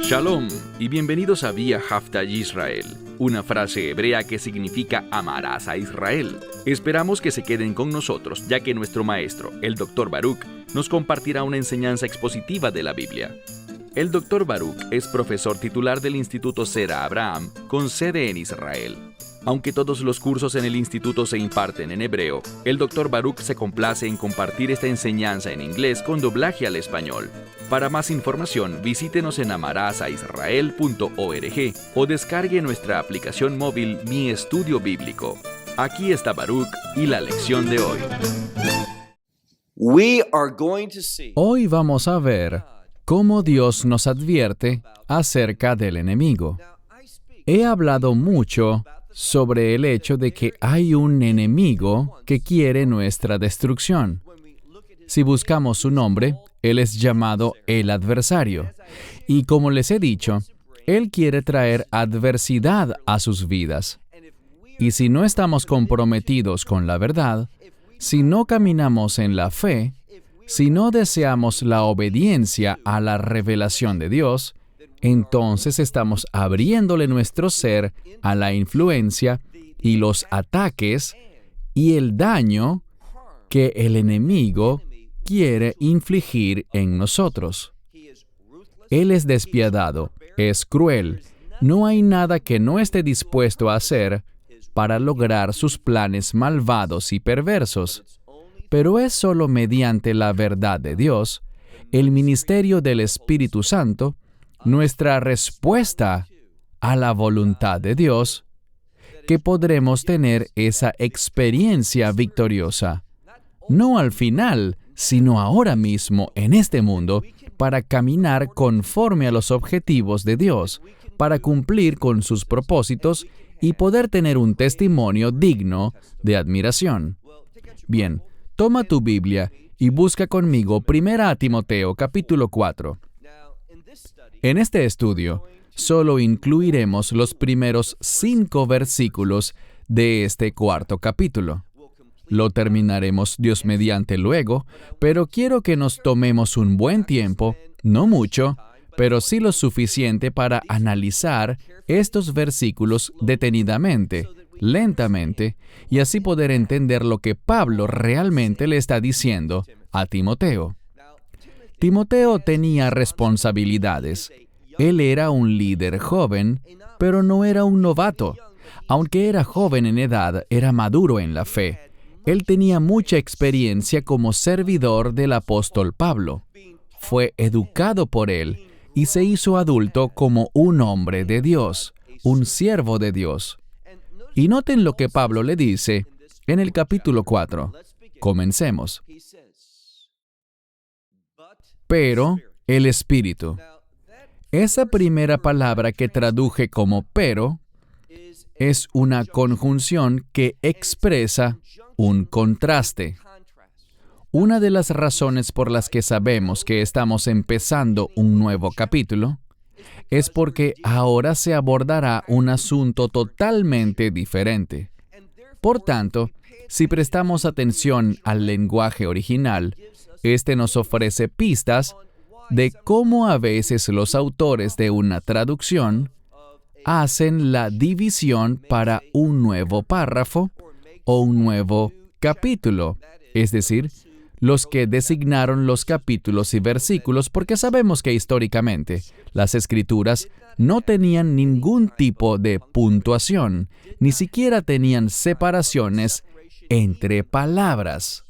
Shalom y bienvenidos a Vía Haftaj Israel, una frase hebrea que significa amarás a Israel. Esperamos que se queden con nosotros, ya que nuestro maestro, el Dr. Baruch, nos compartirá una enseñanza expositiva de la Biblia. El Dr. Baruch es profesor titular del Instituto Zera Abraham, con sede en Israel. Aunque todos los cursos en el instituto se imparten en hebreo, el Dr. Baruch se complace en compartir esta enseñanza en inglés con doblaje al español. Para más información, visítenos en amarasaisrael.org o descargue nuestra aplicación móvil Mi Estudio Bíblico. Aquí está Baruch y la lección de hoy. Hoy vamos a ver cómo Dios nos advierte acerca del enemigo. He hablado mucho sobre el hecho de que hay un enemigo que quiere nuestra destrucción. Si buscamos su nombre, él es llamado el adversario. Y como les he dicho, él quiere traer adversidad a sus vidas. Y si no estamos comprometidos con la verdad, si no caminamos en la fe, si no deseamos la obediencia a la revelación de Dios, entonces estamos abriéndole nuestro ser a la influencia y los ataques y el daño que el enemigo quiere infligir en nosotros. Él es despiadado, es cruel. No hay nada que no esté dispuesto a hacer para lograr sus planes malvados y perversos. Pero es solo mediante la verdad de Dios, el ministerio del Espíritu Santo, nuestra respuesta a la voluntad de Dios, que podremos tener esa experiencia victoriosa. No al final, sino ahora mismo, en este mundo, para caminar conforme a los objetivos de Dios, para cumplir con sus propósitos y poder tener un testimonio digno de admiración. Bien, toma tu Biblia y busca conmigo 1 Timoteo capítulo 4. En este estudio, solo incluiremos los primeros 5 versículos de este cuarto capítulo. Lo terminaremos Dios mediante luego, pero quiero que nos tomemos un buen tiempo, no mucho, pero sí lo suficiente para analizar estos versículos detenidamente, lentamente, y así poder entender lo que Pablo realmente le está diciendo a Timoteo. Timoteo tenía responsabilidades. Él era un líder joven, pero no era un novato. Aunque era joven en edad, era maduro en la fe. Él tenía mucha experiencia como servidor del apóstol Pablo. Fue educado por él y se hizo adulto como un hombre de Dios, un siervo de Dios. Y noten lo que Pablo le dice en el capítulo 4. Comencemos. Pero el Espíritu. Esa primera palabra que traduje como pero es una conjunción que expresa un contraste. Una de las razones por las que sabemos que estamos empezando un nuevo capítulo es porque ahora se abordará un asunto totalmente diferente. Por tanto, si prestamos atención al lenguaje original, este nos ofrece pistas de cómo a veces los autores de una traducción hacen la división para un nuevo párrafo o un nuevo capítulo, es decir, los que designaron los capítulos y versículos, porque sabemos que históricamente las Escrituras no tenían ningún tipo de puntuación, ni siquiera tenían separaciones entre palabras.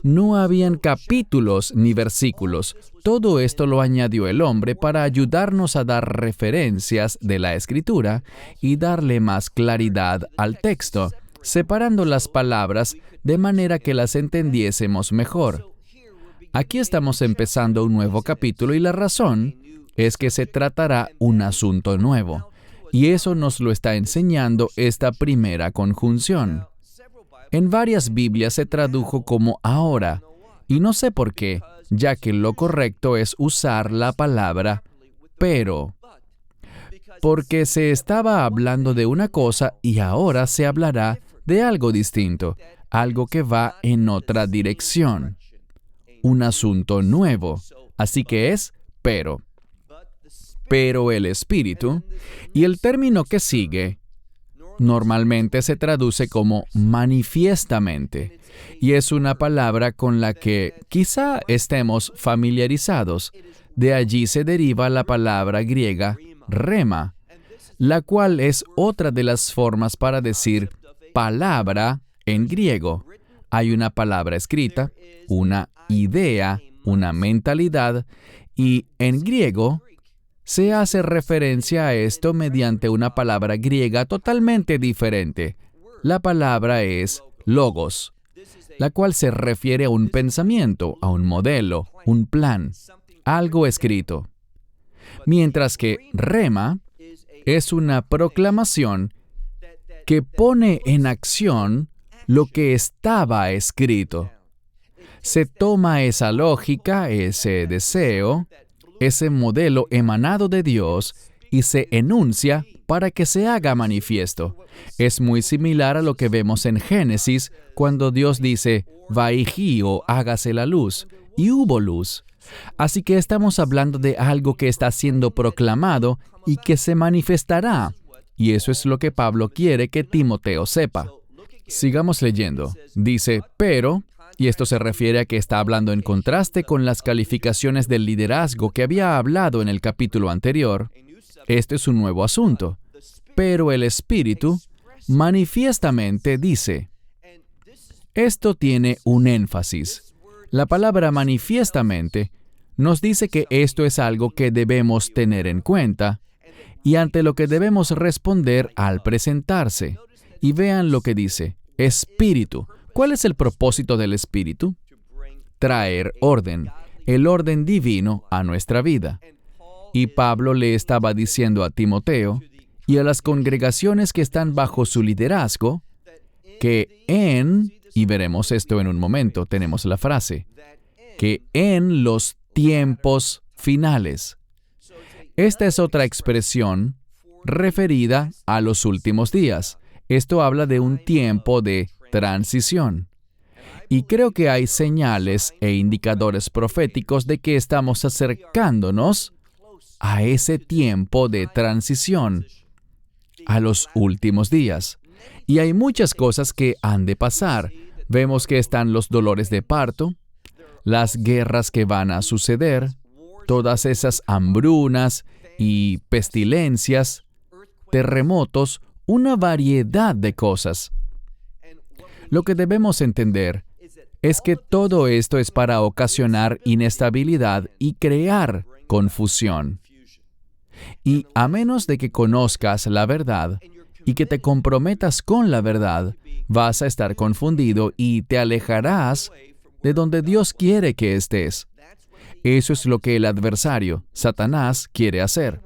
No habían capítulos ni versículos. Todo esto lo añadió el hombre para ayudarnos a dar referencias de la Escritura y darle más claridad al texto, separando las palabras de manera que las entendiésemos mejor. Aquí estamos empezando un nuevo capítulo y la razón es que se tratará un asunto nuevo. Y eso nos lo está enseñando esta primera conjunción. En varias Biblias se tradujo como ahora, y no sé por qué, ya que lo correcto es usar la palabra pero, porque se estaba hablando de una cosa y ahora se hablará de algo distinto, algo que va en otra dirección, un asunto nuevo, así que es pero. pero el Espíritu, y el término que sigue normalmente se traduce como manifiestamente, y es una palabra con la que quizá estemos familiarizados. De allí se deriva la palabra griega rema, la cual es otra de las formas para decir palabra en griego. Hay una palabra escrita, una idea, una mentalidad, y en griego se hace referencia a esto mediante una palabra griega totalmente diferente. La palabra es logos, la cual se refiere a un pensamiento, a un modelo, un plan, algo escrito. Mientras que rema es una proclamación que pone en acción lo que estaba escrito. Se toma esa lógica, ese deseo, ese modelo emanado de Dios y se enuncia para que se haga manifiesto. Es muy similar a lo que vemos en Génesis, cuando Dios dice, Vaihi, o hágase la luz, y hubo luz. Así que estamos hablando de algo que está siendo proclamado y que se manifestará. Y eso es lo que Pablo quiere que Timoteo sepa. Sigamos leyendo. Dice, pero, y esto se refiere a que está hablando en contraste con las calificaciones del liderazgo que había hablado en el capítulo anterior. Este es un nuevo asunto. Pero el Espíritu manifiestamente dice. Esto tiene un énfasis. La palabra manifiestamente nos dice que esto es algo que debemos tener en cuenta y ante lo que debemos responder al presentarse. Y vean lo que dice, Espíritu. ¿Cuál es el propósito del Espíritu? Traer orden, el orden divino a nuestra vida. Y Pablo le estaba diciendo a Timoteo y a las congregaciones que están bajo su liderazgo que y veremos esto en un momento, tenemos la frase, que en los tiempos finales. Esta es otra expresión referida a los últimos días. Esto habla de un tiempo de transición. Y creo que hay señales e indicadores proféticos de que estamos acercándonos a ese tiempo de transición, a los últimos días. Y hay muchas cosas que han de pasar. Vemos que están los dolores de parto, las guerras que van a suceder, todas esas hambrunas y pestilencias, terremotos, una variedad de cosas. Lo que debemos entender es que todo esto es para ocasionar inestabilidad y crear confusión. Y a menos de que conozcas la verdad y que te comprometas con la verdad, vas a estar confundido y te alejarás de donde Dios quiere que estés. Eso es lo que el adversario, Satanás, quiere hacer.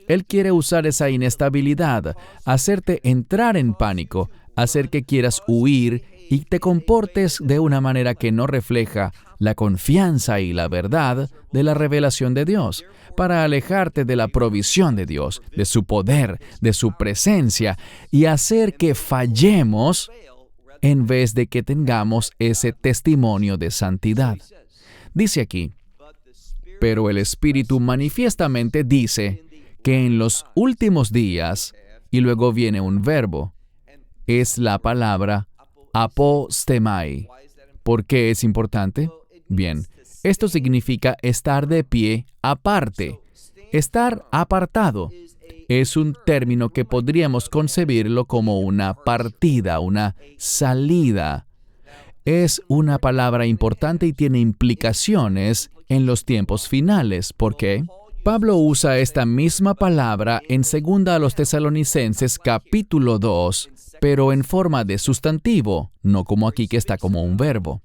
Él quiere usar esa inestabilidad, hacerte entrar en pánico, hacer que quieras huir y te comportes de una manera que no refleja la confianza y la verdad de la revelación de Dios, para alejarte de la provisión de Dios, de su poder, de su presencia, y hacer que fallemos en vez de que tengamos ese testimonio de santidad. Dice aquí, pero el Espíritu manifiestamente dice que en los últimos días, y luego viene un verbo, es la palabra apostemai. ¿Por qué es importante? Bien, esto significa estar de pie aparte, estar apartado. Es un término que podríamos concebirlo como una partida, una salida. Es una palabra importante y tiene implicaciones en los tiempos finales. ¿Por qué? Pablo usa esta misma palabra en 2 Tesalonicenses capítulo 2, pero en forma de sustantivo, no como aquí que está como un verbo.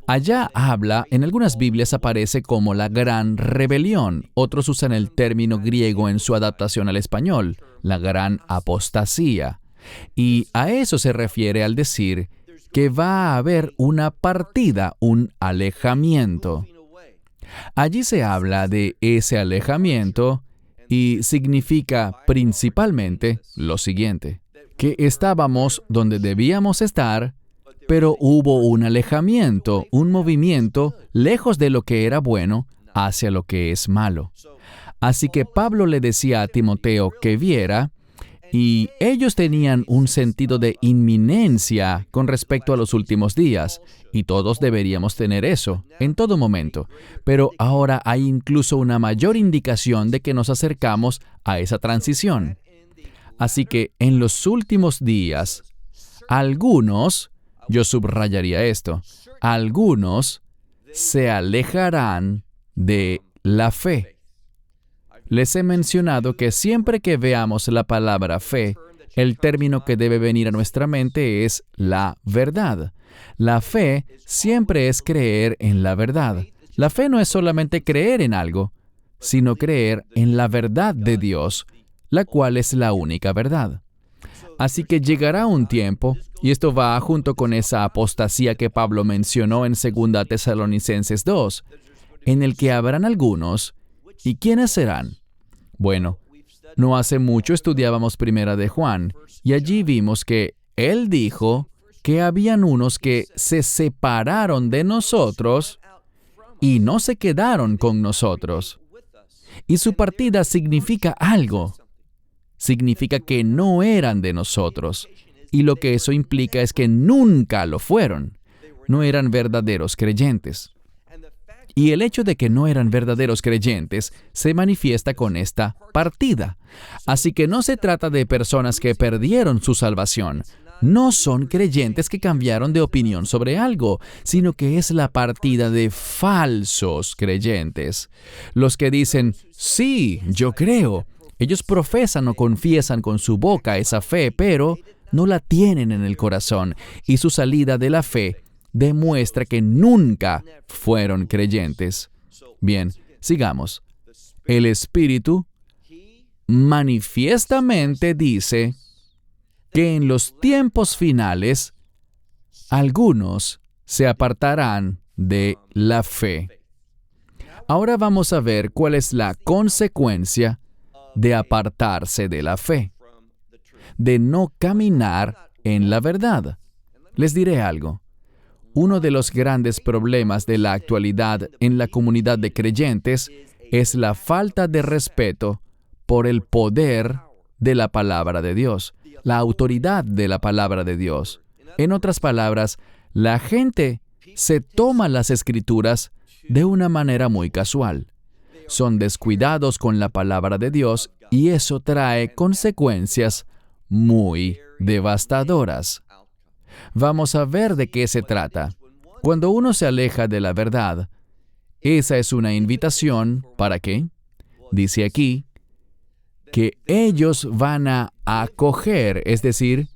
Allá habla, en algunas Biblias aparece como la gran rebelión. Otros usan el término griego en su adaptación al español, la gran apostasía. Y a eso se refiere al decir que va a haber una partida, un alejamiento. Allí se habla de ese alejamiento y significa principalmente lo siguiente, que estábamos donde debíamos estar, pero hubo un alejamiento, un movimiento lejos de lo que era bueno hacia lo que es malo. Así que Pablo le decía a Timoteo que viera, y ellos tenían un sentido de inminencia con respecto a los últimos días, y todos deberíamos tener eso en todo momento. Pero ahora hay incluso una mayor indicación de que nos acercamos a esa transición. Así que en los últimos días, algunos, yo subrayaría esto, algunos se alejarán de la fe. Les he mencionado que siempre que veamos la palabra fe, el término que debe venir a nuestra mente es la verdad. La fe siempre es creer en la verdad. La fe no es solamente creer en algo, sino creer en la verdad de Dios, la cual es la única verdad. Así que llegará un tiempo, y esto va junto con esa apostasía que Pablo mencionó en 2 Tesalonicenses 2, en el que habrán algunos. ¿Y quiénes serán? Bueno, no hace mucho estudiábamos Primera de Juan, y allí vimos que él dijo que habían unos que se separaron de nosotros y no se quedaron con nosotros. Y su partida significa algo. Significa que no eran de nosotros. Y lo que eso implica es que nunca lo fueron. No eran verdaderos creyentes. Y el hecho de que no eran verdaderos creyentes se manifiesta con esta partida. Así que no se trata de personas que perdieron su salvación. No son creyentes que cambiaron de opinión sobre algo, sino que es la partida de falsos creyentes. Los que dicen, sí, yo creo. Ellos profesan o confiesan con su boca esa fe, pero no la tienen en el corazón, y su salida de la fe demuestra que nunca fueron creyentes. Bien, sigamos. El Espíritu manifiestamente dice que en los tiempos finales algunos se apartarán de la fe. Ahora vamos a ver cuál es la consecuencia de apartarse de la fe, de no caminar en la verdad. Les diré algo. Uno de los grandes problemas de la actualidad en la comunidad de creyentes es la falta de respeto por el poder de la palabra de Dios, la autoridad de la palabra de Dios. En otras palabras, la gente se toma las Escrituras de una manera muy casual. Son descuidados con la palabra de Dios y eso trae consecuencias muy devastadoras. Vamos a ver de qué se trata. Cuando uno se aleja de la verdad, esa es una invitación, ¿para qué? Dice aquí, que ellos van a acoger, es decir,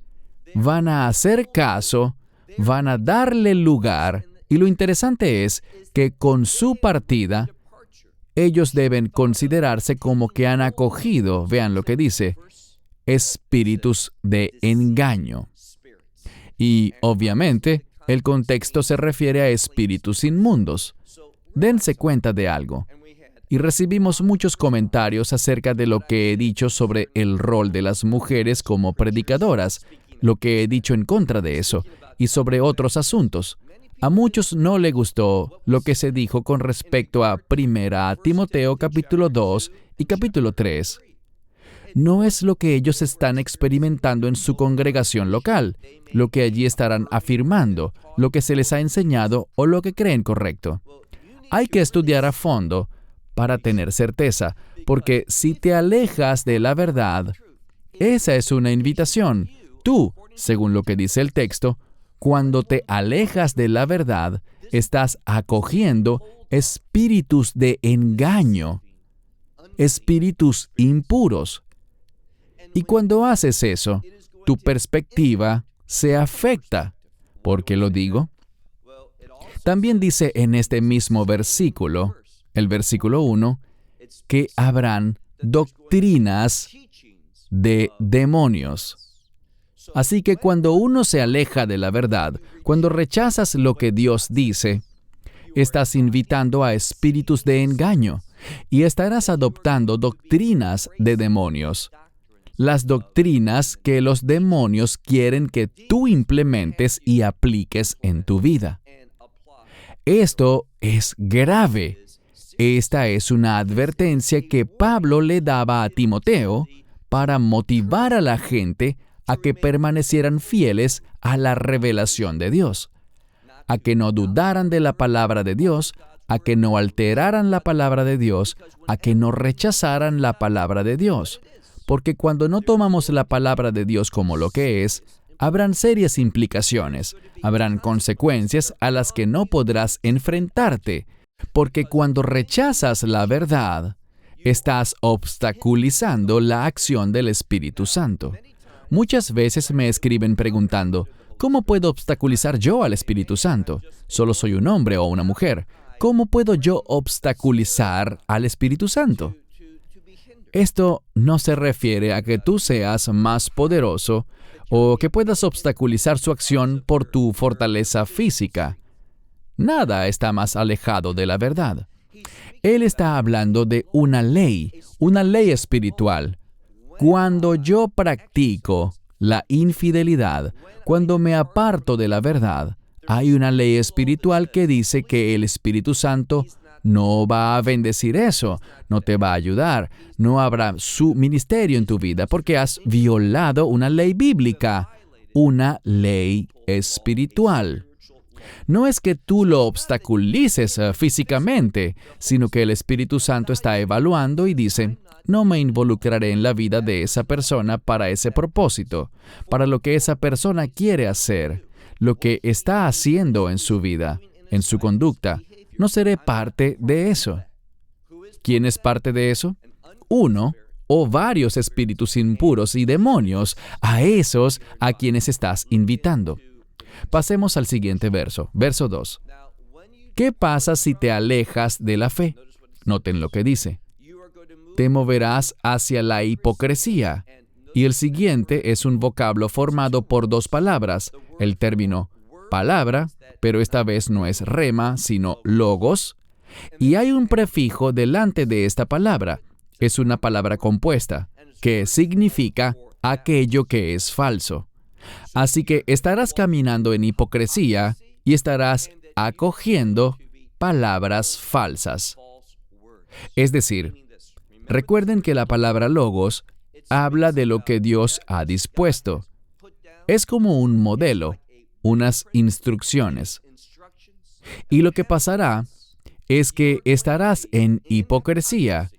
van a hacer caso, van a darle lugar, y lo interesante es que con su partida, ellos deben considerarse como que han acogido, vean lo que dice, espíritus de engaño. Y, obviamente, el contexto se refiere a espíritus inmundos. Dense cuenta de algo. Y recibimos muchos comentarios acerca de lo que he dicho sobre el rol de las mujeres como predicadoras, lo que he dicho en contra de eso, y sobre otros asuntos. A muchos no le gustó lo que se dijo con respecto a 1 Timoteo capítulo 2 y capítulo 3. No es lo que ellos están experimentando en su congregación local, lo que allí estarán afirmando, lo que se les ha enseñado o lo que creen correcto. Hay que estudiar a fondo para tener certeza, porque si te alejas de la verdad, esa es una invitación. Tú, según lo que dice el texto, cuando te alejas de la verdad, estás acogiendo espíritus de engaño, espíritus impuros. Y cuando haces eso, tu perspectiva se afecta. ¿Por qué lo digo? También dice en este mismo versículo, el versículo 1, que habrán doctrinas de demonios. Así que cuando uno se aleja de la verdad, cuando rechazas lo que Dios dice, estás invitando a espíritus de engaño y estarás adoptando doctrinas de demonios. Las doctrinas que los demonios quieren que tú implementes y apliques en tu vida. Esto es grave. Esta es una advertencia que Pablo le daba a Timoteo para motivar a la gente a que permanecieran fieles a la revelación de Dios, a que no dudaran de la palabra de Dios, a que no alteraran la palabra de Dios, a que no rechazaran la palabra de Dios. Porque cuando no tomamos la palabra de Dios como lo que es, habrán serias implicaciones, habrán consecuencias a las que no podrás enfrentarte, porque cuando rechazas la verdad, estás obstaculizando la acción del Espíritu Santo. Muchas veces me escriben preguntando, ¿cómo puedo obstaculizar yo al Espíritu Santo? Solo soy un hombre o una mujer. ¿Cómo puedo yo obstaculizar al Espíritu Santo? Esto no se refiere a que tú seas más poderoso o que puedas obstaculizar su acción por tu fortaleza física. Nada está más alejado de la verdad. Él está hablando de una ley espiritual. Cuando yo practico la infidelidad, cuando me aparto de la verdad, hay una ley espiritual que dice que el Espíritu Santo no va a bendecir eso, no te va a ayudar, no habrá su ministerio en tu vida porque has violado una ley bíblica, una ley espiritual. No es que tú lo obstaculices físicamente, sino que el Espíritu Santo está evaluando y dice, no me involucraré en la vida de esa persona para ese propósito, para lo que esa persona quiere hacer, lo que está haciendo en su vida, en su conducta. No seré parte de eso. ¿Quién es parte de eso? Uno o varios espíritus impuros y demonios, a esos a quienes estás invitando. Pasemos al siguiente verso, verso 2. ¿Qué pasa si te alejas de la fe? Noten lo que dice. Te moverás hacia la hipocresía. Y el siguiente es un vocablo formado por dos palabras, el término palabra, pero esta vez no es rema, sino logos, y hay un prefijo delante de esta palabra. Es una palabra compuesta, que significa aquello que es falso. Así que estarás caminando en hipocresía y estarás acogiendo palabras falsas. Es decir, recuerden que la palabra logos habla de lo que Dios ha dispuesto. Es como un modelo, unas instrucciones. Y lo que pasará es que estarás en hipocresía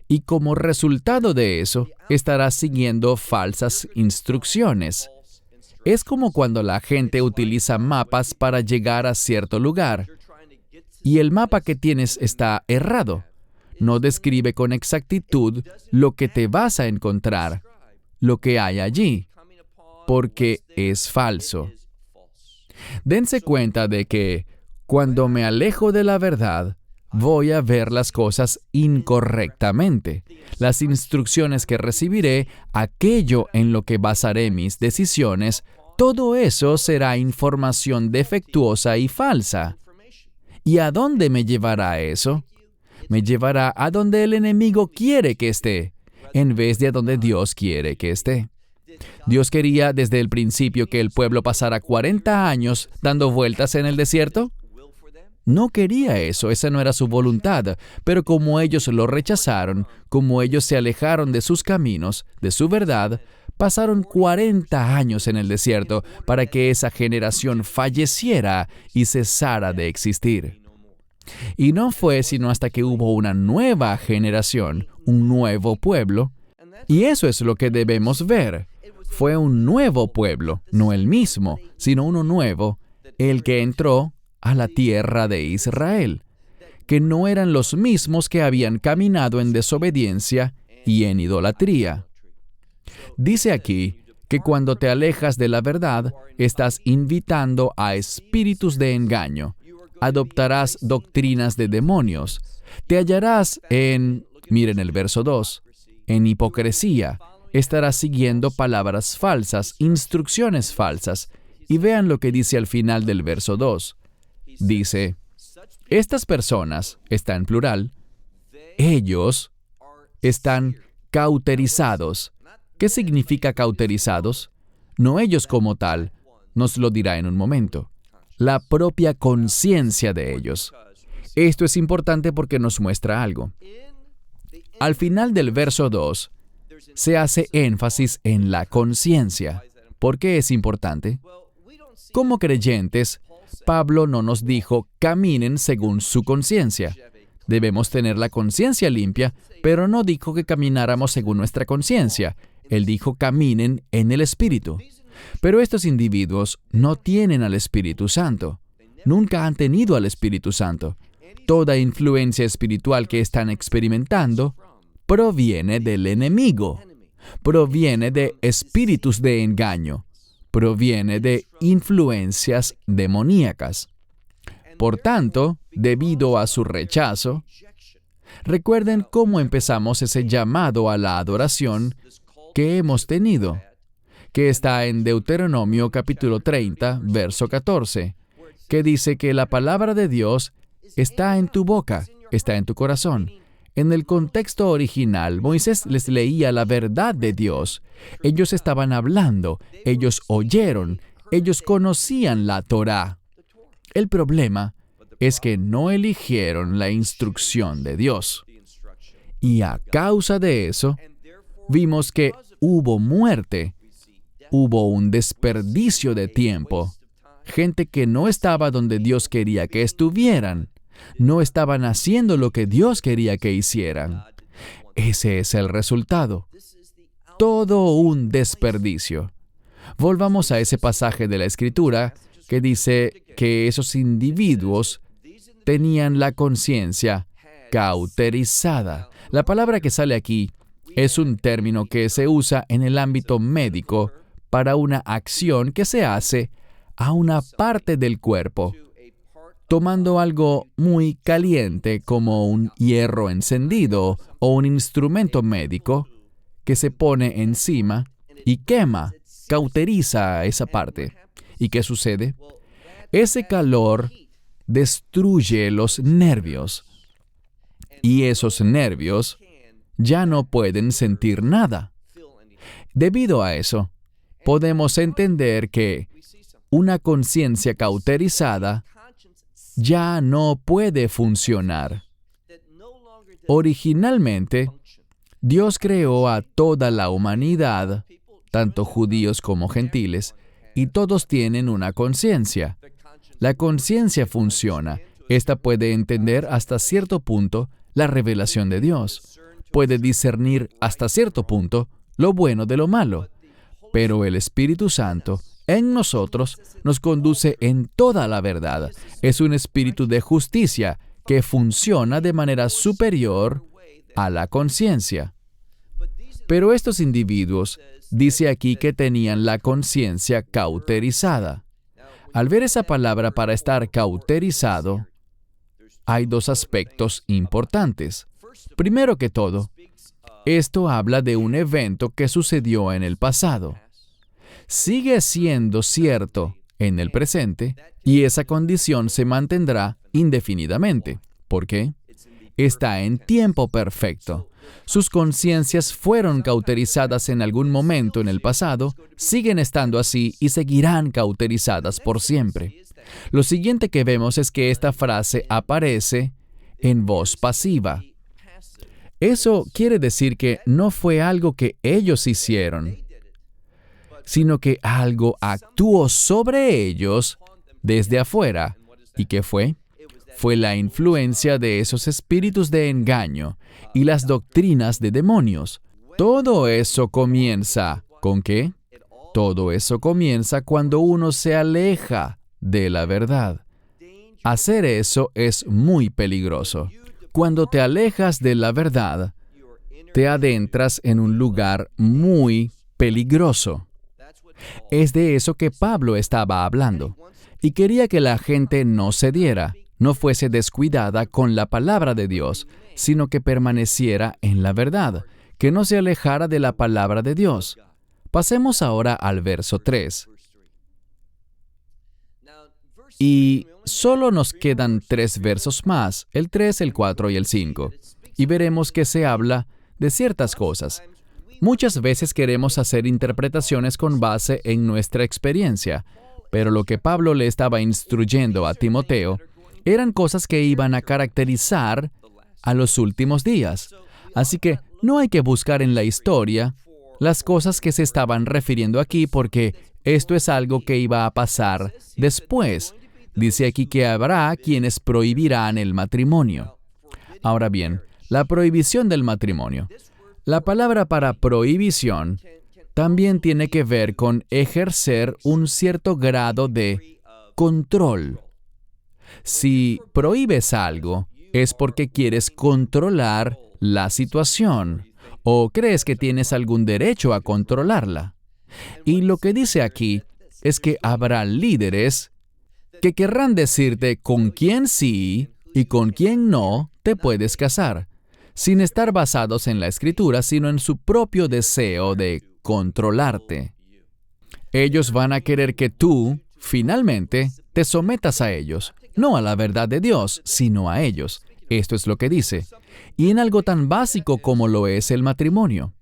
y como resultado de eso estarás siguiendo falsas instrucciones. Es como cuando la gente utiliza mapas para llegar a cierto lugar y el mapa que tienes está errado. No describe con exactitud lo que te vas a encontrar, lo que hay allí, porque es falso. Dense cuenta de que cuando me alejo de la verdad, voy a ver las cosas incorrectamente. Las instrucciones que recibiré, aquello en lo que basaré mis decisiones, todo eso será información defectuosa y falsa. ¿Y a dónde me llevará eso? Me llevará a donde el enemigo quiere que esté, en vez de a donde Dios quiere que esté. ¿Dios quería desde el principio que el pueblo pasara 40 años dando vueltas en el desierto? No quería eso, esa no era su voluntad, pero como ellos lo rechazaron, como ellos se alejaron de sus caminos, de su verdad, pasaron 40 años en el desierto para que esa generación falleciera y cesara de existir. Y no fue sino hasta que hubo una nueva generación, un nuevo pueblo, y eso es lo que debemos ver. Fue un nuevo pueblo, no el mismo, sino uno nuevo, el que entró a la tierra de Israel, que no eran los mismos que habían caminado en desobediencia y en idolatría. Dice aquí que cuando te alejas de la verdad, estás invitando a espíritus de engaño. Adoptarás doctrinas de demonios. Te hallarás miren el verso 2, en hipocresía. Estarás siguiendo palabras falsas, instrucciones falsas. Y vean lo que dice al final del verso 2. Dice, estas personas, está en plural, ellos están cauterizados. ¿Qué significa cauterizados? No ellos como tal, nos lo dirá en un momento. La propia conciencia de ellos. Esto es importante porque nos muestra algo. Al final del verso 2, se hace énfasis en la conciencia. ¿Por qué es importante? Como creyentes, Pablo no nos dijo, caminen según su conciencia. Debemos tener la conciencia limpia, pero no dijo que camináramos según nuestra conciencia. Él dijo, caminen en el Espíritu. Pero estos individuos no tienen al Espíritu Santo. Nunca han tenido al Espíritu Santo. Toda influencia espiritual que están experimentando proviene del enemigo. Proviene de espíritus de engaño. Proviene de influencias demoníacas. Por tanto, debido a su rechazo, recuerden cómo empezamos ese llamado a la adoración que hemos tenido, que está en Deuteronomio capítulo 30, verso 14, que dice que la palabra de Dios está en tu boca, está en tu corazón. En el contexto original, Moisés les leía la verdad de Dios. Ellos estaban hablando, ellos oyeron, ellos conocían la Torá. El problema es que no eligieron la instrucción de Dios. Y a causa de eso, vimos que hubo muerte, hubo un desperdicio de tiempo. Gente que no estaba donde Dios quería que estuvieran. No estaban haciendo lo que Dios quería que hicieran. Ese es el resultado. Todo un desperdicio. Volvamos a ese pasaje de la Escritura que dice que esos individuos tenían la conciencia cauterizada. La palabra que sale aquí es un término que se usa en el ámbito médico para una acción que se hace a una parte del cuerpo, tomando algo muy caliente como un hierro encendido o un instrumento médico que se pone encima y quema, cauteriza esa parte. ¿Y qué sucede? Ese calor destruye los nervios y esos nervios ya no pueden sentir nada. Debido a eso, podemos entender que una conciencia cauterizada ya no puede funcionar. Originalmente, Dios creó a toda la humanidad, tanto judíos como gentiles, y todos tienen una conciencia. La conciencia funciona. Esta puede entender hasta cierto punto la revelación de Dios. Puede discernir hasta cierto punto lo bueno de lo malo. Pero el Espíritu Santo en nosotros nos conduce en toda la verdad. Es un espíritu de justicia que funciona de manera superior a la conciencia. Pero estos individuos, dice aquí que tenían la conciencia cauterizada. Al ver esa palabra para estar cauterizado, hay dos aspectos importantes. Primero que todo, esto habla de un evento que sucedió en el pasado. Sigue siendo cierto en el presente y esa condición se mantendrá indefinidamente. ¿Por qué? Está en tiempo perfecto. Sus conciencias fueron cauterizadas en algún momento en el pasado, siguen estando así y seguirán cauterizadas por siempre. Lo siguiente que vemos es que esta frase aparece en voz pasiva. Eso quiere decir que no fue algo que ellos hicieron, sino que algo actuó sobre ellos desde afuera. ¿Y qué fue? Fue la influencia de esos espíritus de engaño y las doctrinas de demonios. Todo eso comienza, ¿con qué? Todo eso comienza cuando uno se aleja de la verdad. Hacer eso es muy peligroso. Cuando te alejas de la verdad, te adentras en un lugar muy peligroso. Es de eso que Pablo estaba hablando. Y quería que la gente no cediera, no fuese descuidada con la palabra de Dios, sino que permaneciera en la verdad, que no se alejara de la palabra de Dios. Pasemos ahora al verso 3. Y solo nos quedan 3 versos más, el 3, el 4 y el 5. Y veremos que se habla de ciertas cosas. Muchas veces queremos hacer interpretaciones con base en nuestra experiencia, pero lo que Pablo le estaba instruyendo a Timoteo Eran cosas que iban a caracterizar a los últimos días. Así que no hay que buscar en la historia las cosas que se estaban refiriendo aquí, porque esto es algo que iba a pasar después. Dice aquí que habrá quienes prohibirán el matrimonio. Ahora bien, la prohibición del matrimonio. La palabra para prohibición también tiene que ver con ejercer un cierto grado de control. Si prohíbes algo, es porque quieres controlar la situación o crees que tienes algún derecho a controlarla. Y lo que dice aquí es que habrá líderes que querrán decirte con quién sí y con quién no te puedes casar, sin estar basados en la Escritura, sino en su propio deseo de controlarte. Ellos van a querer que tú, finalmente, te sometas a ellos, no a la verdad de Dios, sino a ellos. Esto es lo que dice. Y en algo tan básico como lo es el matrimonio.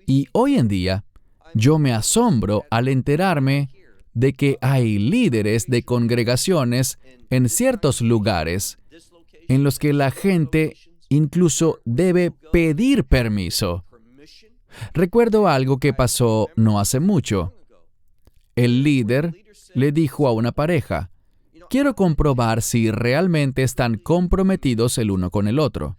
Y hoy en día, yo me asombro al enterarme de que hay líderes de congregaciones en ciertos lugares en los que la gente incluso debe pedir permiso. Recuerdo algo que pasó no hace mucho. El líder le dijo a una pareja: quiero comprobar si realmente están comprometidos el uno con el otro.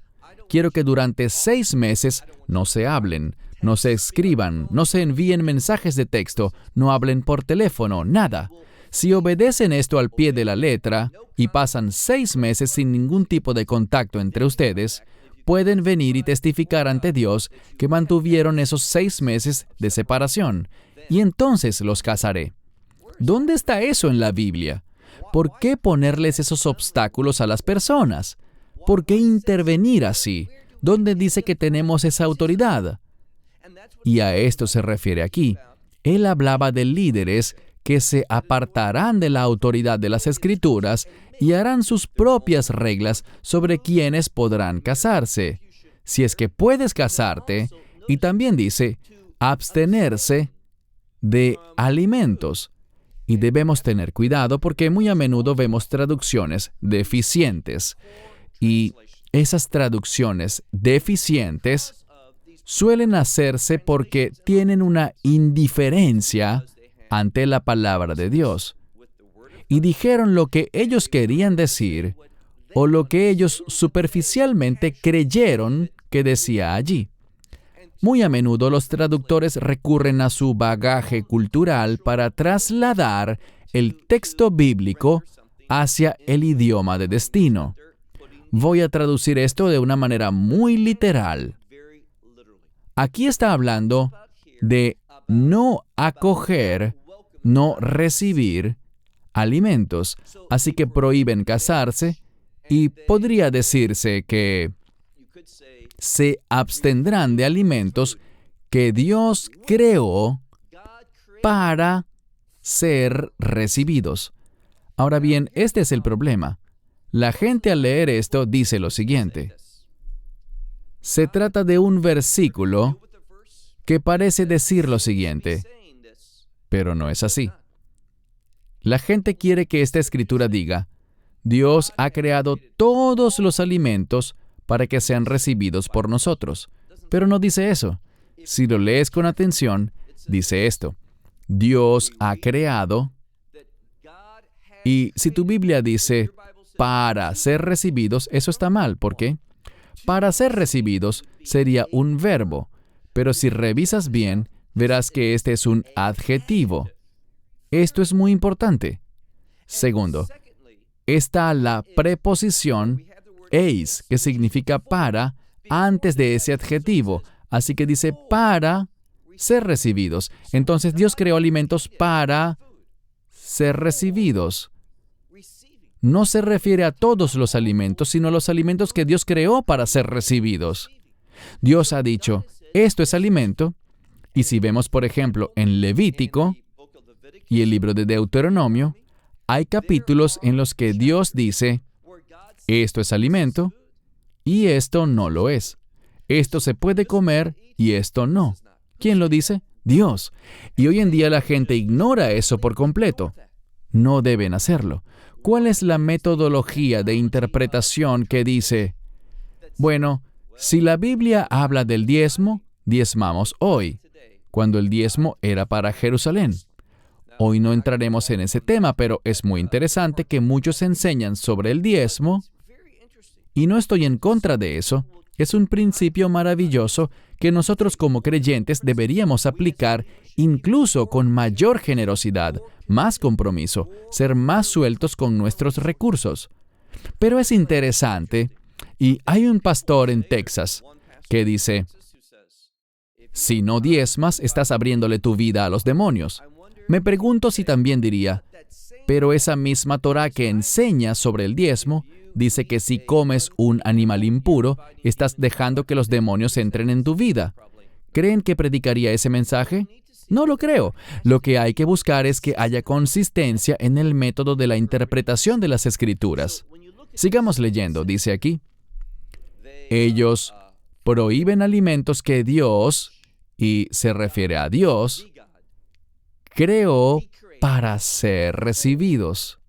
Quiero que durante 6 meses no se hablen, no se escriban, no se envíen mensajes de texto, no hablen por teléfono, nada. Si obedecen esto al pie de la letra y pasan 6 meses sin ningún tipo de contacto entre ustedes, pueden venir y testificar ante Dios que mantuvieron esos 6 meses de separación, y entonces los casaré. ¿Dónde está eso en la Biblia? ¿Por qué ponerles esos obstáculos a las personas? ¿Por qué intervenir así? ¿Dónde dice que tenemos esa autoridad? Y a esto se refiere aquí. Él hablaba de líderes que se apartarán de la autoridad de las Escrituras y harán sus propias reglas sobre quiénes podrán casarse. Si es que puedes casarte, y también dice, abstenerse de alimentos. Y debemos tener cuidado porque muy a menudo vemos traducciones deficientes. Y esas traducciones deficientes suelen hacerse porque tienen una indiferencia ante la palabra de Dios. Y dijeron lo que ellos querían decir o lo que ellos superficialmente creyeron que decía allí. Muy a menudo los traductores recurren a su bagaje cultural para trasladar el texto bíblico hacia el idioma de destino. Voy a traducir esto de una manera muy literal. Aquí está hablando de no acoger, no recibir alimentos, así que prohíben casarse y podría decirse que se abstendrán de alimentos que Dios creó para ser recibidos. Ahora bien, este es el problema. La gente al leer esto dice lo siguiente. Se trata de un versículo que parece decir lo siguiente, pero no es así. La gente quiere que esta escritura diga, Dios ha creado todos los alimentos para que sean recibidos por nosotros. Pero no dice eso. Si lo lees con atención, dice esto. Dios ha creado, y si tu Biblia dice para ser recibidos, eso está mal. ¿Por qué? Para ser recibidos sería un verbo, pero si revisas bien, verás que este es un adjetivo. Esto es muy importante. Segundo, está la preposición eis, que significa para, antes de ese adjetivo. Así que dice para ser recibidos. Entonces Dios creó alimentos para ser recibidos. No se refiere a todos los alimentos, sino a los alimentos que Dios creó para ser recibidos. Dios ha dicho, esto es alimento, y si vemos, por ejemplo, en Levítico y el libro de Deuteronomio, hay capítulos en los que Dios dice, esto es alimento y esto no lo es. Esto se puede comer y esto no. ¿Quién lo dice? Dios. Y hoy en día la gente ignora eso por completo. No deben hacerlo. ¿Cuál es la metodología de interpretación que dice, bueno, si la Biblia habla del diezmo, diezmamos hoy, cuando el diezmo era para Jerusalén? Hoy no entraremos en ese tema, pero es muy interesante que muchos enseñan sobre el diezmo, y no estoy en contra de eso. Es un principio maravilloso que nosotros como creyentes deberíamos aplicar incluso con mayor generosidad, más compromiso, ser más sueltos con nuestros recursos. Pero es interesante, y hay un pastor en Texas que dice, si no diezmas, estás abriéndole tu vida a los demonios. Me pregunto si también diría, pero esa misma Torá que enseña sobre el diezmo, dice que si comes un animal impuro, estás dejando que los demonios entren en tu vida. ¿Creen que predicaría ese mensaje? No lo creo. Lo que hay que buscar es que haya consistencia en el método de la interpretación de las Escrituras. Sigamos leyendo, dice aquí. Ellos prohíben alimentos que Dios, y se refiere a Dios, creó para ser recibidos.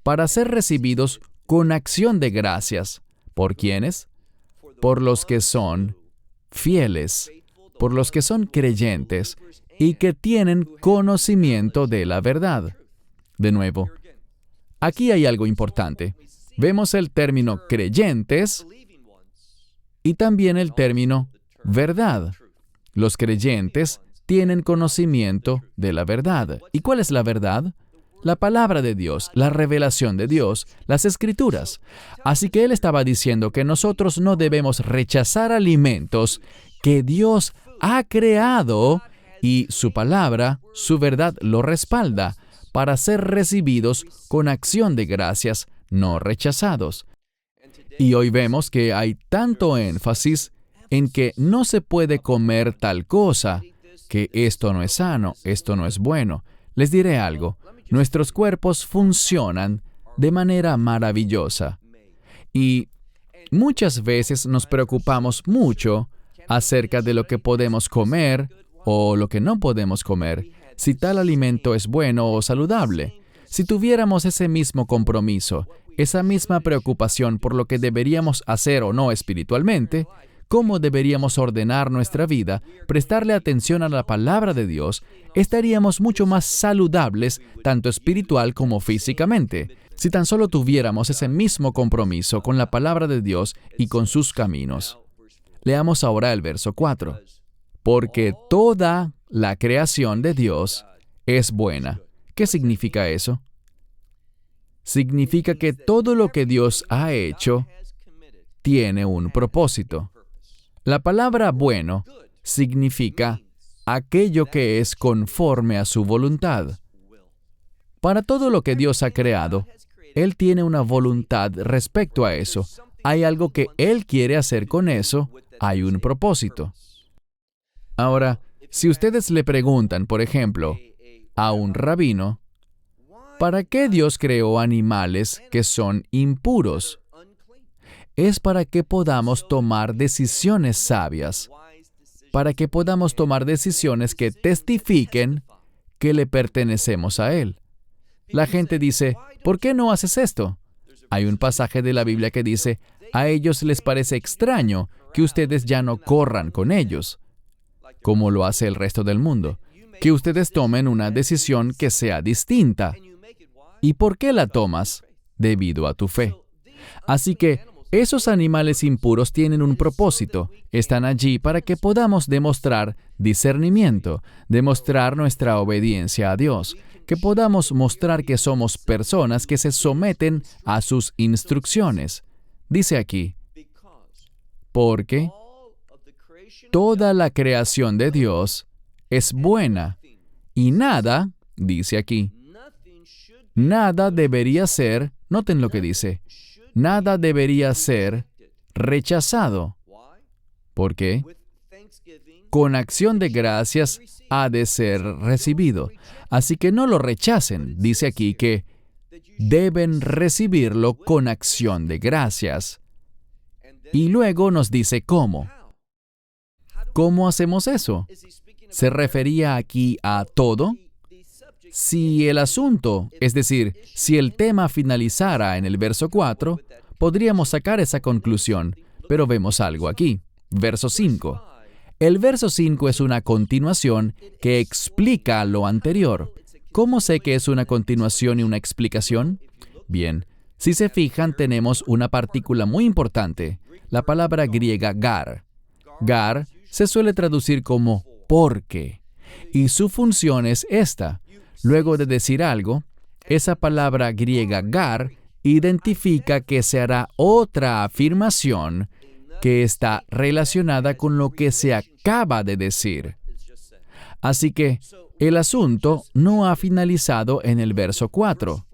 Para ser recibidos con acción de gracias. ¿Por quiénes? Por los que son fieles, por los que son creyentes y que tienen conocimiento de la verdad. De nuevo, aquí hay algo importante. Vemos el término creyentes y también el término verdad. Los creyentes tienen conocimiento de la verdad. ¿Y cuál es la verdad? La palabra de Dios, la revelación de Dios, las Escrituras. Así que él estaba diciendo que nosotros no debemos rechazar alimentos que Dios ha creado y su palabra, su verdad lo respalda para ser recibidos con acción de gracias, no rechazados. Y hoy vemos que hay tanto énfasis en que no se puede comer tal cosa, que esto no es sano, esto no es bueno. Les diré algo, nuestros cuerpos funcionan de manera maravillosa. Y muchas veces nos preocupamos mucho acerca de lo que podemos comer o lo que no podemos comer, si tal alimento es bueno o saludable. Si tuviéramos ese mismo compromiso, esa misma preocupación por lo que deberíamos hacer o no espiritualmente, cómo deberíamos ordenar nuestra vida, prestarle atención a la palabra de Dios, estaríamos mucho más saludables, tanto espiritual como físicamente, si tan solo tuviéramos ese mismo compromiso con la palabra de Dios y con sus caminos. Leamos ahora el verso 4. Porque toda la creación de Dios es buena. ¿Qué significa eso? Significa que todo lo que Dios ha hecho tiene un propósito. La palabra bueno significa aquello que es conforme a su voluntad. Para todo lo que Dios ha creado, Él tiene una voluntad respecto a eso. Hay algo que Él quiere hacer con eso, hay un propósito. Ahora, si ustedes le preguntan, por ejemplo, a un rabino, ¿para qué Dios creó animales que son impuros? Es para que podamos tomar decisiones sabias, para que podamos tomar decisiones que testifiquen que le pertenecemos a Él. La gente dice, ¿por qué no haces esto? Hay un pasaje de la Biblia que dice, a ellos les parece extraño que ustedes ya no corran con ellos, como lo hace el resto del mundo, que ustedes tomen una decisión que sea distinta. ¿Y por qué la tomas? Debido a tu fe. Así que esos animales impuros tienen un propósito. Están allí para que podamos demostrar discernimiento, demostrar nuestra obediencia a Dios, que podamos mostrar que somos personas que se someten a sus instrucciones. Dice aquí, porque toda la creación de Dios es buena y nada, dice aquí, nada debería ser, noten lo que dice, nada debería ser rechazado. ¿Por qué? Con acción de gracias ha de ser recibido. Así que no lo rechacen. Dice aquí que deben recibirlo con acción de gracias. Y luego nos dice cómo. ¿Cómo hacemos eso? ¿Se refería aquí a todo? si el asunto, es decir, si el tema finalizara en el verso 4, podríamos sacar esa conclusión, pero vemos algo aquí. Verso 5. El verso 5 es una continuación que explica lo anterior. ¿Cómo sé que es una continuación y una explicación? Bien, si se fijan, tenemos una partícula muy importante, la palabra griega gar. Gar se suele traducir como porque, y su función es esta. Luego de decir algo, esa palabra griega gar identifica que se hará otra afirmación que está relacionada con lo que se acaba de decir. Así que el asunto no ha finalizado en el verso 4.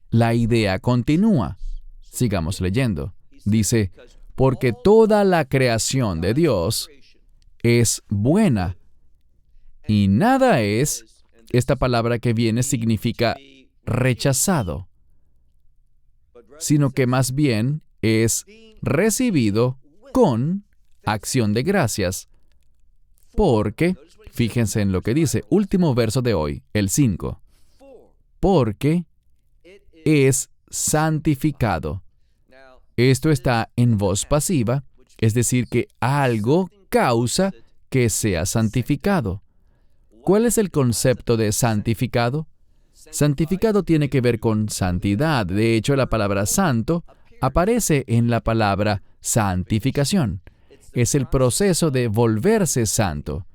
La idea continúa. Sigamos leyendo. Dice, porque toda la creación de Dios es buena, y nada es, esta palabra que viene significa rechazado, sino que más bien es recibido con acción de gracias. Porque, fíjense en lo que dice, último verso de hoy, el 5. Porque es santificado. Esto está en voz pasiva, es decir, que algo causa que sea santificado. ¿Cuál es el concepto de santificado? Santificado tiene que ver con santidad. De hecho, la palabra santo aparece en la palabra santificación. Es el proceso de volverse santo.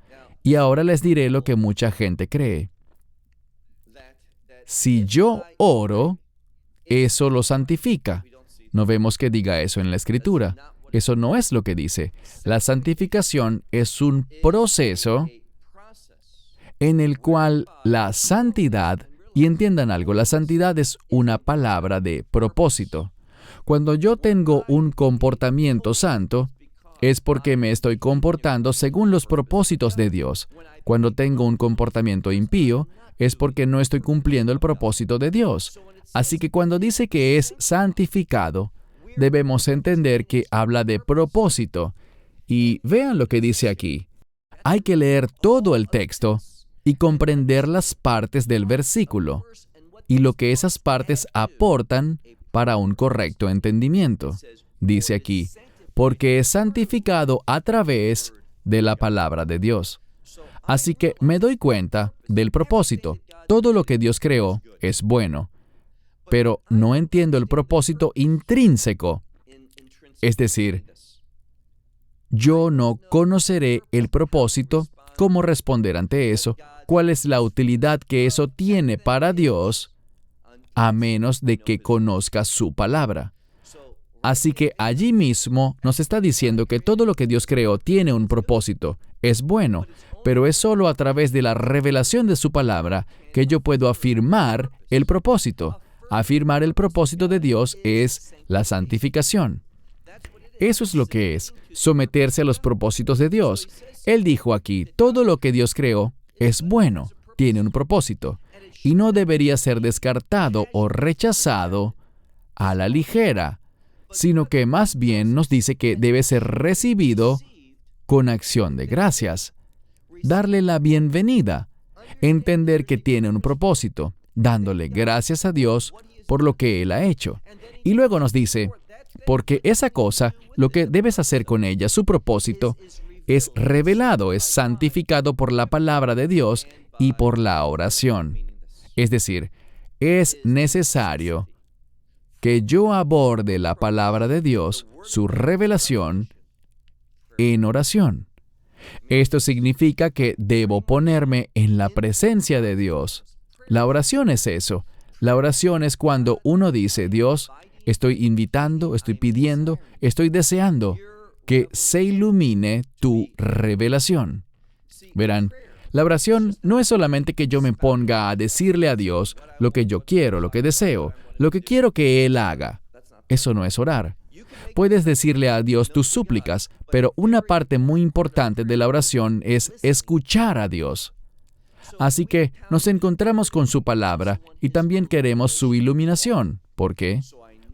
Y ahora les diré lo que mucha gente cree. Si yo oro, eso lo santifica. No vemos que diga eso en la Escritura. Eso no es lo que dice. La santificación es un proceso en el cual la santidad, y entiendan algo, la santidad es una palabra de propósito. Cuando yo tengo un comportamiento santo, es porque me estoy comportando según los propósitos de Dios. Cuando tengo un comportamiento impío, es porque no estoy cumpliendo el propósito de Dios. Así que cuando dice que es santificado, debemos entender que habla de propósito. Y vean lo que dice aquí. Hay que leer todo el texto y comprender las partes del versículo y lo que esas partes aportan para un correcto entendimiento. Dice aquí, porque es santificado a través de la palabra de Dios. Así que me doy cuenta del propósito. Todo lo que Dios creó es bueno, pero no entiendo el propósito intrínseco. Es decir, yo no conoceré el propósito, cómo responder ante eso, cuál es la utilidad que eso tiene para Dios, a menos de que conozca su palabra. Así que allí mismo nos está diciendo que todo lo que Dios creó tiene un propósito, es bueno, pero es solo a través de la revelación de su palabra que yo puedo afirmar el propósito. Afirmar el propósito de Dios es la santificación. Eso es lo que es, someterse a los propósitos de Dios. Él dijo aquí, todo lo que Dios creó es bueno, tiene un propósito, y no debería ser descartado o rechazado a la ligera, sino que más bien nos dice que debe ser recibido con acción de gracias. Darle la bienvenida, entender que tiene un propósito, dándole gracias a Dios por lo que Él ha hecho. Y luego nos dice, porque esa cosa, lo que debes hacer con ella, su propósito, es revelado, es santificado por la palabra de Dios y por la oración. Es decir, es necesario que yo aborde la palabra de Dios, su revelación, en oración. Esto significa que debo ponerme en la presencia de Dios. La oración es eso. La oración es cuando uno dice, Dios, estoy invitando, estoy pidiendo, estoy deseando que se ilumine tu revelación. Verán, la oración no es solamente que yo me ponga a decirle a Dios lo que yo quiero, lo que deseo, lo que quiero que Él haga. Eso no es orar. Puedes decirle a Dios tus súplicas, pero una parte muy importante de la oración es escuchar a Dios. Así que nos encontramos con su palabra y también queremos su iluminación. ¿Por qué?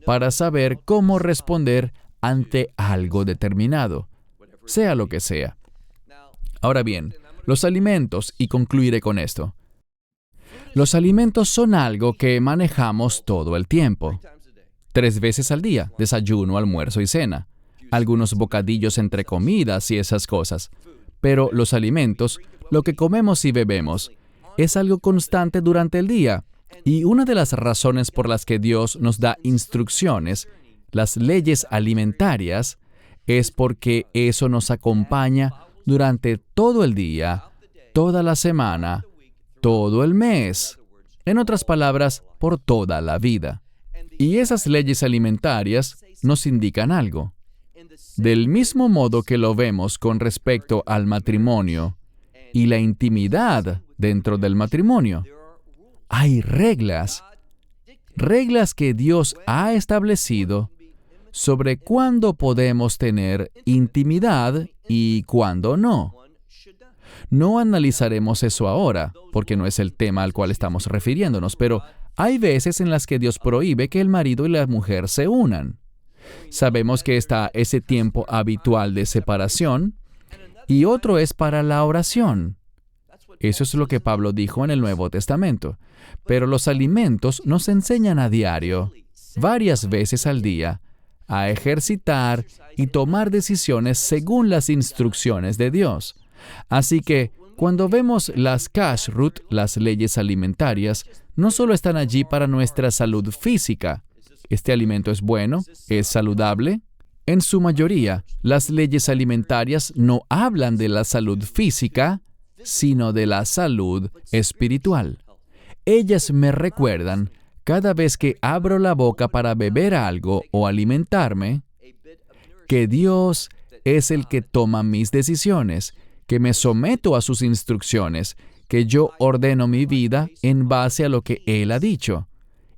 Para saber cómo responder ante algo determinado, sea lo que sea. Ahora bien, los alimentos, y concluiré con esto. Los alimentos son algo que manejamos todo el tiempo. 3 veces al día, desayuno, almuerzo y cena. Algunos bocadillos entre comidas y esas cosas. Pero los alimentos, lo que comemos y bebemos, es algo constante durante el día. Y una de las razones por las que Dios nos da instrucciones, las leyes alimentarias, es porque eso nos acompaña durante todo el día, toda la semana, todo el mes. En otras palabras, por toda la vida. Y esas leyes alimentarias nos indican algo. Del mismo modo que lo vemos con respecto al matrimonio y la intimidad dentro del matrimonio, hay reglas que Dios ha establecido sobre cuándo podemos tener intimidad y cuándo no. No analizaremos eso ahora, porque no es el tema al cual estamos refiriéndonos, pero hay veces en las que Dios prohíbe que el marido y la mujer se unan. Sabemos que está ese tiempo habitual de separación, y otro es para la oración. Eso es lo que Pablo dijo en el Nuevo Testamento. Pero los alimentos nos enseñan a diario, varias veces al día, a ejercitar y tomar decisiones según las instrucciones de Dios. Así que, cuando vemos las kashrut, las leyes alimentarias, no solo están allí para nuestra salud física. ¿Este alimento es bueno? ¿Es saludable? En su mayoría, las leyes alimentarias no hablan de la salud física, sino de la salud espiritual. Ellas me recuerdan, cada vez que abro la boca para beber algo o alimentarme, que Dios es el que toma mis decisiones, que me someto a sus instrucciones, que yo ordeno mi vida en base a lo que Él ha dicho.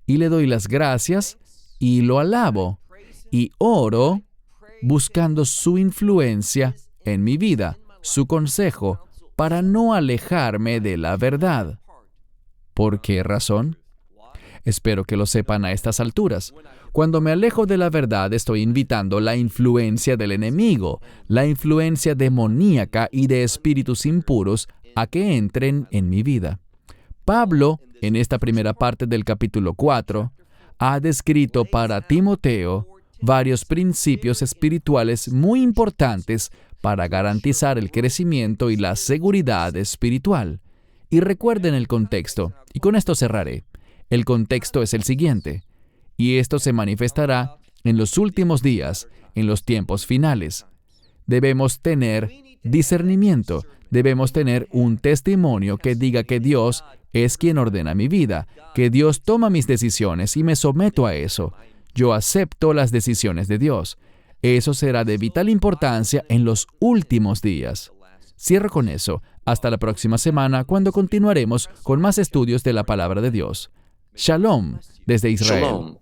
Y le doy las gracias y lo alabo y oro buscando su influencia en mi vida, su consejo, para no alejarme de la verdad. ¿Por qué razón? Espero que lo sepan a estas alturas. Cuando me alejo de la verdad, estoy invitando la influencia del enemigo, la influencia demoníaca y de espíritus impuros a que entren en mi vida. Pablo, en esta primera parte del capítulo 4, ha descrito para Timoteo varios principios espirituales muy importantes para garantizar el crecimiento y la seguridad espiritual. Y recuerden el contexto, y con esto cerraré. El contexto es el siguiente, y esto se manifestará en los últimos días, en los tiempos finales. Debemos tener discernimiento, debemos tener un testimonio que diga que Dios es quien ordena mi vida, que Dios toma mis decisiones y me someto a eso. Yo acepto las decisiones de Dios. Eso será de vital importancia en los últimos días. Cierro con eso. Hasta la próxima semana, cuando continuaremos con más estudios de la Palabra de Dios. Shalom, desde Israel. Shalom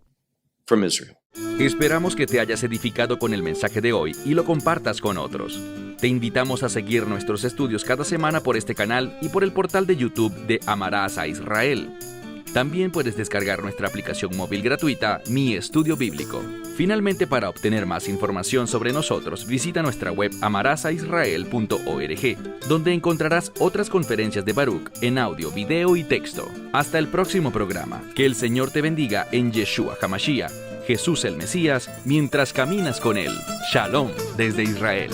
from Israel. Esperamos que te hayas edificado con el mensaje de hoy y lo compartas con otros. Te invitamos a seguir nuestros estudios cada semana por este canal y por el portal de YouTube de Amarás a Israel. También puedes descargar nuestra aplicación móvil gratuita, Mi Estudio Bíblico. Finalmente, para obtener más información sobre nosotros, visita nuestra web amarasaisrael.org, donde encontrarás otras conferencias de Baruch en audio, video y texto. Hasta el próximo programa. Que el Señor te bendiga en Yeshua HaMashiach, Jesús el Mesías, mientras caminas con Él. Shalom desde Israel.